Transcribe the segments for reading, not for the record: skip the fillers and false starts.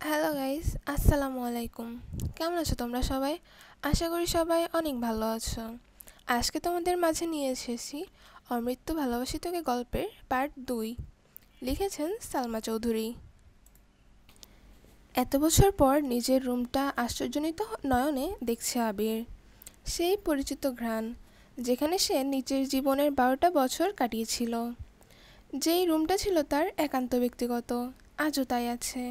Hello guys, আসসালামু আলাইকুম। কেমন আছো তোমরা সবাই? আশা করি সবাই অনেক ভালো আছো। আজকে তোমাদের মাঝে নিয়ে এসেছি অমৃত্যু ভালোবাসি তোকে গল্পের পার্ট 2। লিখেছেন সালমা চৌধুরী। এত বছর পর নিজের রুমটা আশ্চর্যজনিত নয়নে দেখছে আবির। সেই পরিচিত ঘ্রাণ, যেখানে সে নিজের জীবনের 12টা বছর কাটিয়েছিল। যেই রুমটা ছিল তার একান্ত ব্যক্তিগত, আজও তাই আছে।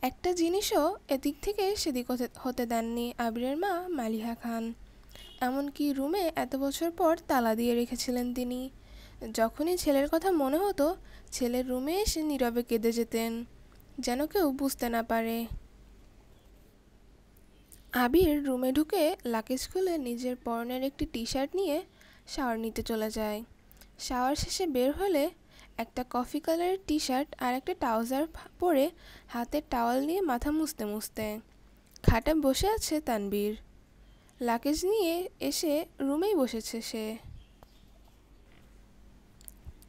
একটা জিনিসও এদিক থেকে সেদিক হতে দেননি আবিরের মা মালিহা খান। এমনকি রুমে এত বছর পর তালা দিয়ে রেখেছিলেন তিনি। যখনই ছেলের কথা মনে হতো, ছেলের রুমে এসে নীরবে কেঁদে যেতেন, যেন কেউ বুঝতে না পারে। আবির রুমে ঢুকে লাকেজ খুলে নিজের পরনের একটি টি শার্ট নিয়ে শাওয়ার নিতে চলে যায়। শাওয়ার শেষে বের হলে একটা কফি কালারের টি শার্ট আর একটা ট্রাউজার পরে হাতে টাওয়াল নিয়ে মাথা মুছতে মুছতে খাটে বসে আছে তানবীর। লাকেজ নিয়ে এসে রুমেই বসেছে সে।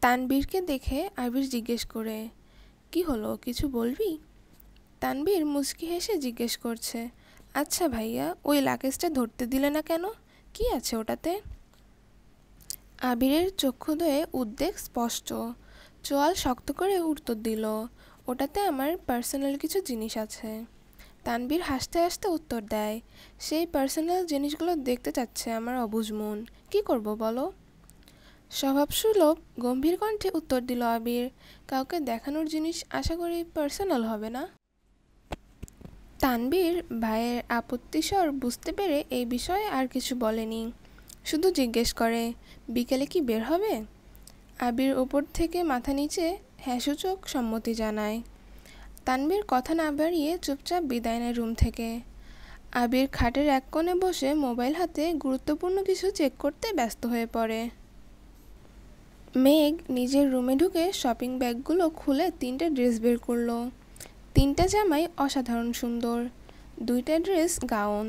তানবীরকে দেখে আবির জিজ্ঞেস করে, কি হলো, কিছু বলবি? তানবীর মুচকি হেসে জিজ্ঞেস করছে, আচ্ছা ভাইয়া, ওই লাকেজটা ধরতে দিলে না কেন? কি আছে ওটাতে? আবিরের চক্ষুদ্বয়ে উদ্বেগ স্পষ্ট। চোয়াল শক্ত করে উত্তর দিল, ওটাতে আমার পার্সোনাল কিছু জিনিস আছে। তানবীর হাসতে হাসতে উত্তর দেয়, সেই পার্সোনাল জিনিসগুলো দেখতে চাচ্ছে আমার অবুঝ মন। কি করব বলো? স্বভাবসুলভ গম্ভীর কণ্ঠে উত্তর দিল আবির, কাউকে দেখানোর জিনিস আশা করি পার্সোনাল হবে না। তানবীর ভাইয়ের আপত্তিস্বর বুঝতে পেরে এই বিষয়ে আর কিছু বলেনি, শুধু জিজ্ঞেস করে, বিকেলে কি বের হবে? আবির ওপর থেকে মাথা নিচে হ্যাঁসূচক সম্মতি জানায়। তানবীর কথা না বাড়িয়ে চুপচাপ বিদায় নেয় রুম থেকে। আবির খাটের এক কোণে বসে মোবাইল হাতে গুরুত্বপূর্ণ কিছু চেক করতে ব্যস্ত হয়ে পড়ে। মেঘ নিজের রুমে ঢুকে শপিং ব্যাগগুলো খুলে 3টে ড্রেস বের করলো। 3টা জামাই অসাধারণ সুন্দর, 2টা ড্রেস গাউন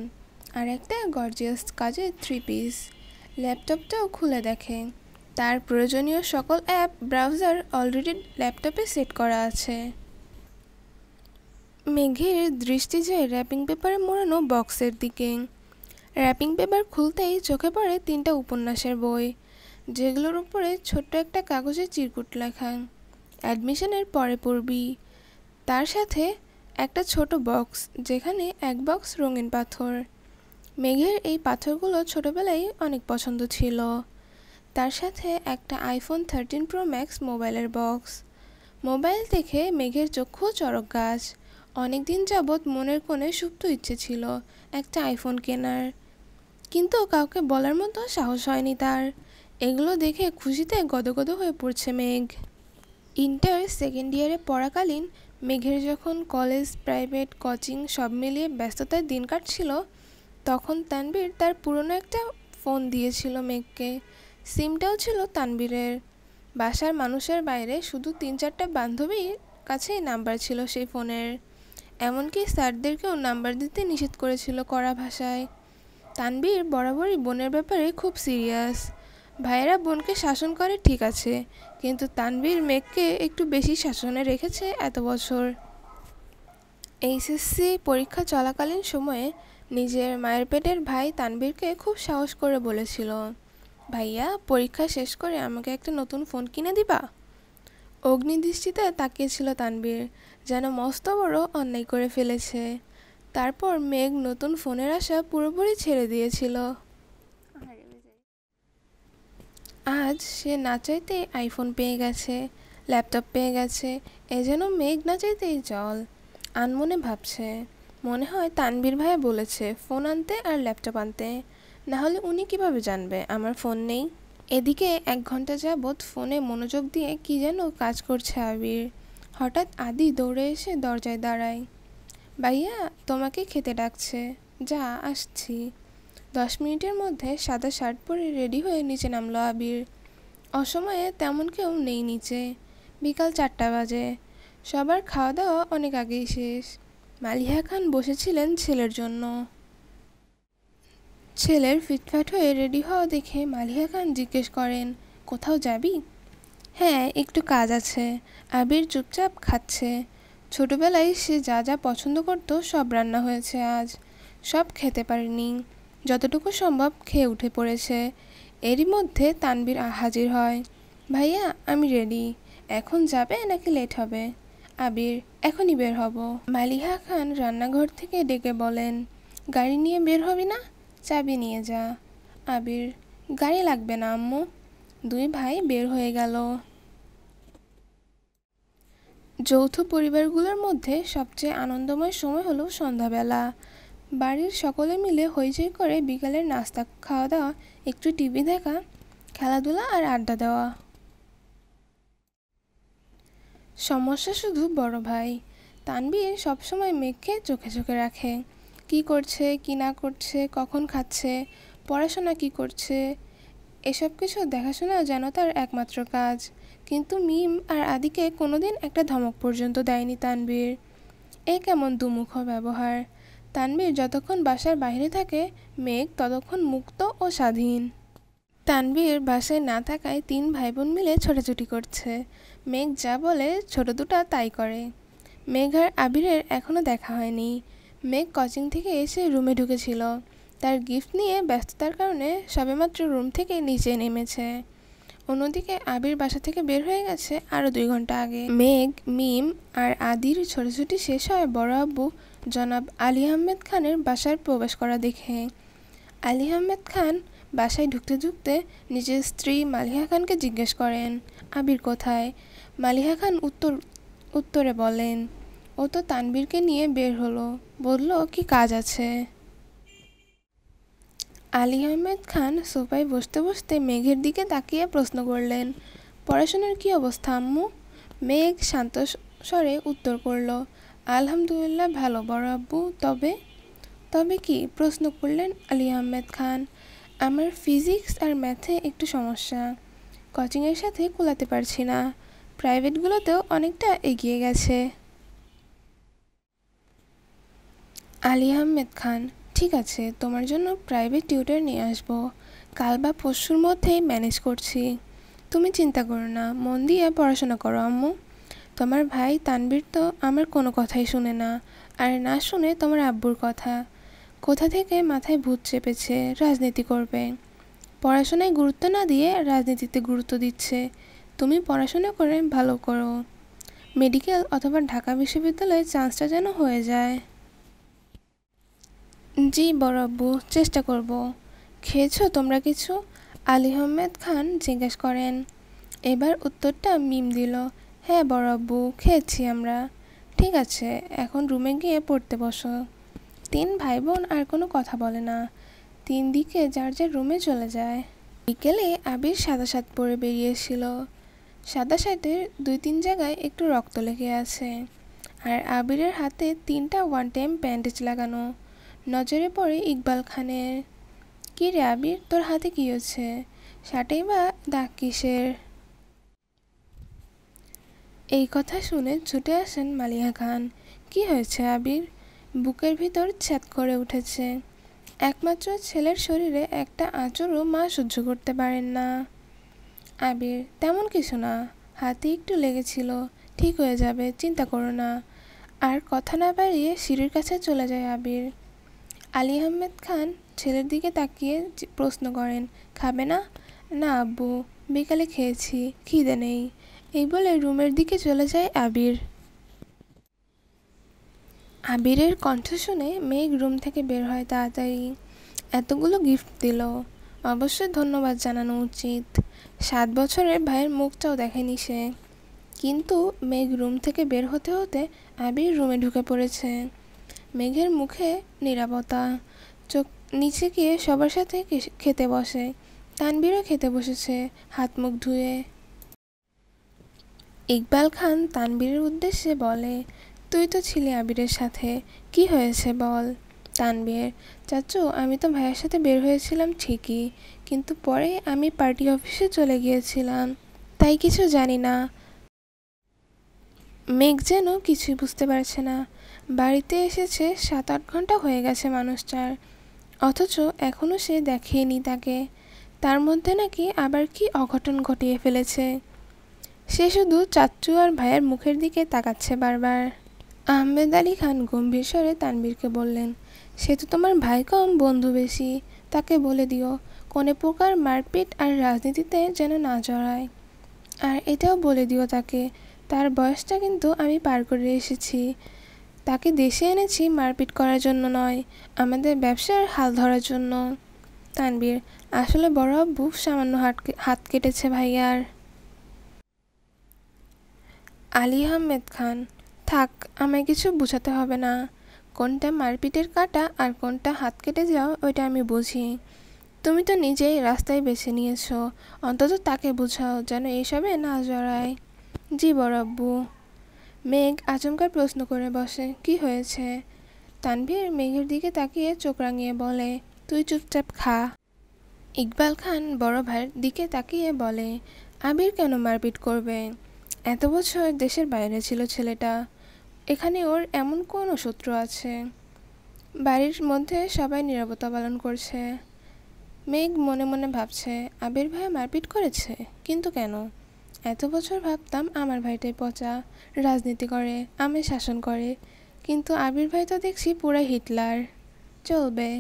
আর একটা গর্জিয়াস কাজের 3 পিস। ল্যাপটপটাও খুলে দেখে তার প্রয়োজনীয় সকল অ্যাপ ব্রাউজার অলরেডি ল্যাপটপে সেট করা আছে। মেঘের দৃষ্টি যায় র্যাপিং পেপারে মোড়ানো বক্সের দিকে। র্যাপিং পেপার খুলতেই চোখে পড়ে 3টা উপন্যাসের বই, যেগুলোর উপরে ছোট্ট একটা কাগজে চিরকুট লেখা, অ্যাডমিশনের পরে পড়বি। তার সাথে একটা ছোট বক্স, যেখানে এক বক্স রঙিন পাথর। মেঘের এই পাথরগুলো ছোটবেলায় অনেক পছন্দ ছিল। তার সাথে একটা আইফোন 13 প্রো ম্যাক্স মোবাইলের বক্স। মোবাইল দেখে মেঘের চক্ষু চড়ক গাছ। অনেক দিন যাবৎ মনের কোণে সুপ্ত ইচ্ছে ছিল একটা আইফোন কেনার, কিন্তু কাউকে বলার মতো সাহস হয়নি তার। এগুলো দেখে খুশিতে গদগদ হয়ে পড়ছে মেঘ। ইন্টার সেকেন্ড ইয়ারে পড়াকালীন মেঘের যখন কলেজ, প্রাইভেট, কোচিং সব মিলিয়ে ব্যস্ততায় দিন কাটছিল, তখন তানবীর তার পুরনো একটা ফোন দিয়েছিল মেঘকে। সিমটাও ছিল তানবীরের। বাসার মানুষের বাইরে শুধু 3-4টা বান্ধবীর কাছেই নাম্বার ছিল সেই ফোনের। এমনকি স্যারদেরকেও নাম্বার দিতে নিষেধ করেছিল কড়া ভাষায়। তানবীর বরাবরই বোনের ব্যাপারে খুব সিরিয়াস। ভাইয়েরা বোনকে শাসন করে ঠিক আছে, কিন্তু তানবীর মেঘকে একটু বেশি শাসনে রেখেছে এত বছর। এইচএসসি পরীক্ষা চলাকালীন সময়ে নিজের মায়ের পেটের ভাই তানবীরকে খুব সাহস করে বলেছিল, ভাইয়া, পরীক্ষা শেষ করে আমাকে একটা নতুন ফোন কিনে দিবা? অগ্নিদৃষ্টিতে তাকিয়েছিল তানবীর, যেন মস্ত বড় অন্যায় করে ফেলেছে। তারপর মেঘ নতুন ফোনের আশা পুরোপুরি ছেড়ে দিয়েছিল। আজ সে না চাইতেই আইফোন পেয়ে গেছে, ল্যাপটপ পেয়ে গেছে, এ যেন মেঘ না চাইতেই জল। আনমনে ভাবছে, মনে হয় তানবীর ভাইয়া বলেছে ফোন আনতে আর ল্যাপটপ আনতে, না হলে উনি কিভাবে জানবে আমার ফোন নেই। এদিকে 1 ঘন্টা যাবৎ ফোনে মনোযোগ দিয়ে কি যেন কাজ করছে আবির। হঠাৎ আদি দৌড়ে এসে দরজায় দাঁড়ায়। ভাইয়া, তোমাকে খেতে ডাকছে, যা আসছি। 10 মিনিটের মধ্যে সাদা শার্ট পরে রেডি হয়ে নিচে নামলো আবির। অসময়ে তেমন কেউ নেই নিচে। বিকাল 4টা বাজে। সবার খাওয়া দাওয়া অনেক আগেই শেষ। মালিহা খান বসেছিলেন ছেলের জন্য। ছেলের ফিটফাট হয়ে রেডি হওয়া দেখে মালিহা খান জিজ্ঞেস করেন, কোথাও যাবি? হ্যাঁ, একটু কাজ আছে। আবির চুপচাপ খাচ্ছে, ছোটবেলায় সে যা যা পছন্দ করত সব রান্না হয়েছে আজ। সব খেতে পারেনি, যতটুকু সম্ভব খেয়ে উঠে পড়েছে। এরই মধ্যে তানবীর হাজির হয়। ভাইয়া, আমি রেডি। এখন যাবে নাকি লেট হবে? আবির: এখনই বের হব। মালিহা খান রান্নাঘর থেকে ডেকে বলেন, গাড়ি নিয়ে বের হবি না? চাবি নিয়ে যা। আবির: গাড়ি লাগবে না আম্মু। দুই ভাই বের হয়ে গেল। যৌথ পরিবারগুলোর মধ্যে সবচেয়ে আনন্দময় সময় হলো সন্ধ্যাবেলা। বাড়ির সকলে মিলে হইচই করে বিকালের নাস্তা খাওয়া দাওয়া, একটু টিভি দেখা, খেলাধুলা আর আড্ডা দেওয়া। সমস্যা শুধু বড় ভাই। তানবীর সবসময় মেঘকে চোখে চোখে রাখে। কি করছে, কি না করছে, কখন খাচ্ছে, পড়াশোনা কি করছে, এসব কিছু দেখাশোনা যেন তার একমাত্র কাজ। কিন্তু মিম আর আদিকে কোনোদিন একটা ধমক পর্যন্ত দেয়নি তানবীর। এ কেমন দুমুখ ব্যবহার! তানবীর যতক্ষণ বাসার বাইরে থাকে, মেঘ ততক্ষণ মুক্ত ও স্বাধীন। তানবীর বাসায় না থাকায় তিন ভাই বোন মিলে ছোটাছুটি করছে। মেঘ যা বলে ছোট দুটা তাই করে। মেঘ আর আবিরের এখনও দেখা হয়নি। মেঘ কোচিং থেকে এসে রুমে ঢুকেছিল। তার গিফট নিয়ে ব্যস্ততার কারণে সবেমাত্র রুম থেকে নিচে নেমেছে। অন্যদিকে আবির বাসা থেকে বের হয়ে গেছে আরও 2 ঘন্টা আগে। মেঘ, মিম আর আদির ছোটাছুটি শেষ হয় বড় আব্বু জনাব আলী আহমেদ খানের বাসায় প্রবেশ করা দেখে। আলী আহমেদ খান বাসায় ঢুকতে ঢুকতে নিজের স্ত্রী মালিহা খানকে জিজ্ঞেস করেন, আবির কোথায়? মালিহা খান উত্তরে বলেন, ও তো তানবীরকে নিয়ে বের হলো, বলল কি কাজ আছে। আলী আহমেদ খান সোফায় বসতে বসতে মেঘের দিকে তাকিয়ে প্রশ্ন করলেন, পড়াশোনার কি অবস্থা আম্মু? মেঘ শান্ত স্বরে উত্তর করল, আলহামদুলিল্লাহ ভালো বড় আব্বু। তবে কি? প্রশ্ন করলেন আলী আহমেদ খান। আমার ফিজিক্স আর ম্যাথে একটু সমস্যা, কোচিংয়ের সাথে কুলাতে পারছি না। প্রাইভেটগুলোতেও অনেকটা এগিয়ে গেছে। আলী আহমেদ খান: ঠিক আছে, তোমার জন্য প্রাইভেট টিউটর নিয়ে আসবো। কাল বা পরশুর মধ্যেই ম্যানেজ করছি। তুমি চিন্তা করো না, মন দিয়ে পড়াশোনা করো আম্মু। তোমার ভাই তানবীর তো আমার কোনো কথাই শুনে না, আর না শুনে তোমার আব্বুর কথা। কোথা থেকে মাথায় ভূত চেপেছে, রাজনীতি করবে। পড়াশোনায় গুরুত্ব না দিয়ে রাজনীতিতে গুরুত্ব দিচ্ছে। তুমি পড়াশোনা করে ভালো করো, মেডিকেল অথবা ঢাকা বিশ্ববিদ্যালয়ে চান্সটা যেন হয়ে যায়। জি বড় আব্বু, চেষ্টা করব। খেয়েছো তোমরা কিছু? আলী আহমেদ খান জিজ্ঞেস করেন। এবার উত্তরটা মিম দিল, হ্যাঁ বড় আব্বু, খেয়েছি আমরা। ঠিক আছে, এখন রুমে গিয়ে পড়তে বসো। 3 ভাই বোন আর কোনো কথা বলে না। 3 দিকে যার যার রুমে চলে যায়। বিকেলে আবির সাদা শার্ট পরে বেরিয়েছিল। সাদা শার্টের 2-3 জায়গায় একটু রক্ত লেগে আছে, আর আবিরের হাতে 3টা 1 টাইম ব্যান্ডেজ লাগানো। নজরে পড়ে ইকবাল খানের। কি রে আবির, তোর হাতে কি হয়েছে? শার্টেই বা দাগ কিসের? এই কথা শুনে ছুটে আসেন মালিহা খান। কি হয়েছে আবির? বুকের ভিতর ছ্যাদ করে উঠেছে। একমাত্র ছেলের শরীরে একটা আঁচড়ও মা সহ্য করতে পারেন না। আবির: তেমন কিছু না, হাতে একটু লেগেছিল, ঠিক হয়ে যাবে, চিন্তা করো না। আর কথা না বাড়িয়ে সিঁড়ির কাছে চলে যায় আবির। আলী আহমেদ খান ছেলের দিকে তাকিয়ে প্রশ্ন করেন, খাবে না? না আব্বু, বিকালে খেয়েছি, খিদে নেই। এই বলে রুমের দিকে চলে যায় আবির। আবিরের কণ্ঠ শুনে মেঘ রুম থেকে বের হয় তাড়াতাড়ি। এতগুলো গিফট দিল, অবশ্যই ধন্যবাদ জানানো উচিত। 7 বছরের ভাইয়ের মুখটাও দেখেনি সে। কিন্তু মেঘ রুম থেকে বের হতে হতে আবির রুমে ঢুকে পড়েছে। মেঘের মুখে নীরবতা। চোখ নিচে গিয়ে সবার সাথে খেতে বসে। তানবীরও খেতে বসেছে, হাত মুখ ধুয়ে। ইকবাল খান তানবীরের উদ্দেশ্যে বলে, তুই তো ছিলি আবিরের সাথে, কি হয়েছে বল? তানবীর: চাচু, আমি তো ভাইয়ের সাথে বের হয়েছিলাম ঠিকই, কিন্তু পরে আমি পার্টি অফিসে চলে গিয়েছিলাম, তাই কিছু জানি না। মেঘ যেন কিছুই বুঝতে পারছে না। বাড়িতে এসেছে 7-8 ঘন্টা হয়ে গেছে মানুষটার, অথচ এখনও সে দেখেনি তাকে। তার মধ্যে নাকি আবার কি অঘটন ঘটিয়ে ফেলেছে। সে শুধু চাচ্চু আর ভাইয়ের মুখের দিকে তাকাচ্ছে বারবার। আহমেদ আলী খান গম্ভীর স্বরে তানভীরকে বললেন, সে তো তোমার ভাই কম বন্ধু বেশি, তাকে বলে দিও কোনো প্রকার মারপিট আর রাজনীতিতে যেন না জড়ায়। আর এটাও বলে দিও তাকে, তার বয়সটা কিন্তু আমি পার করে এসেছি। তাকে দেশে এনেছি মারপিট করার জন্য নয়, আমাদের ব্যবসার হাল ধরার জন্য। তানভীর, আসলে বড় আব্বু সামান্য হাত কেটেছে ভাইয়ার। আলী আহমেদ খান, থাক, আমায় কিছু বোঝাতে হবে না। কোনটা মারপিটের কাঁটা আর কোনটা হাত কেটে যাওয়া ওইটা আমি বুঝি। তুমি তো নিজেই রাস্তায় বেছে নিয়েছো, অন্তত তাকে বোঝাও যেন এসবে না জড়ায়। জি বড় আব্বু। মেঘ আচমকা প্রশ্ন করে বসে, কি হয়েছে? তানভীর মেঘের দিকে তাকিয়ে চোখ রাঙিয়ে বলে, তুই চুপচাপ খা। ইকবাল খান বড় ভাইয়ের দিকে তাকিয়ে বলে, আবির কেন মারপিট করবে? এত বছর দেশের বাইরে ছিল ছেলেটা, এখানে ওর এমন কোনো শত্রু আছে? বাড়ির মধ্যে সবাই নীরবতা পালন করছে। মেঘ মনে মনে ভাবছে, আবির ভাই মারপিট করেছে, কিন্তু কেন? এত বছর ভাবতাম আমার ভাইটাই পচা, রাজনীতি করে, আমি শাসন করে, কিন্তু আবির ভাই তো দেখছি পুরা হিটলার। চলবে।